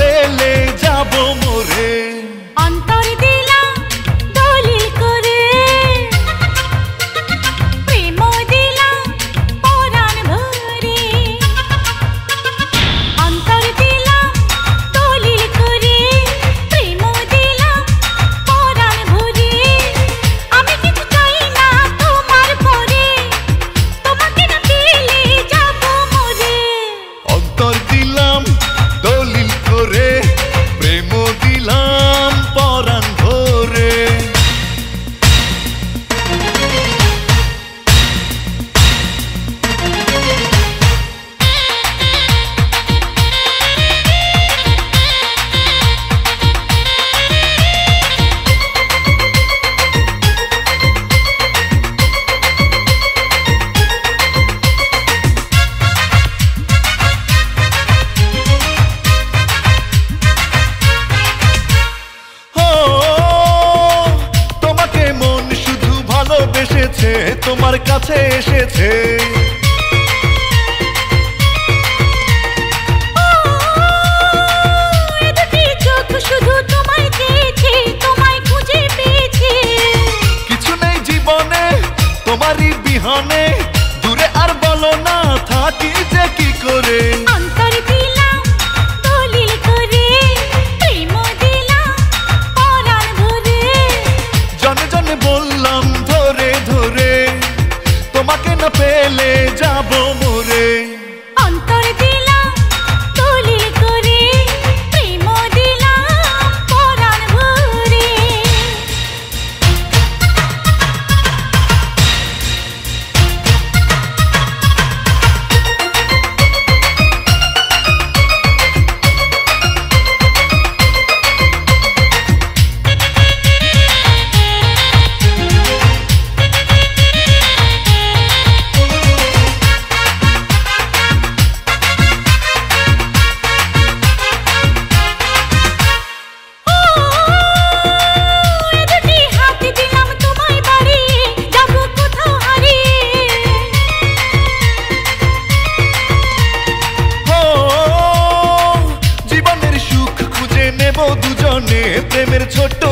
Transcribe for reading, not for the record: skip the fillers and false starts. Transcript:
পেলে যাব মরে। অন্তর দিলাম দলিল করে, প্রেম দিলাম পরাণ ভরে। অন্তর দিলাম দলিল করে, প্রেম দিলাম পরাণ ভরে। আমি কিছু চাই না তোমার পরে, তোমাকে না পেলে যাব মরে। অন্তর দিলাম দলিল করে, প্রেম দিলাম পরাণ ভরে। ভালোবেসেছে, তোমার কাছে এসেছে। শুধু তোমায় চেয়েছে, তোমায় খুঁজে পেয়েছে। কিছু নেই জীবনে তোমারই বিহনে, দূরে আর বলো না থাকি যে কি করে। অন্তর দিলাম দলিল করে, প্রেম দিলাম পরাণ ভরে। জনে জনে বললাম ধরে ধরে, তোমাকে না পেলে যাব মরে। অন্তর দিলাম দলিল করে, প্রেম দিলাম পরাণ ভরে। দুজনে প্রেমের ছোট্ট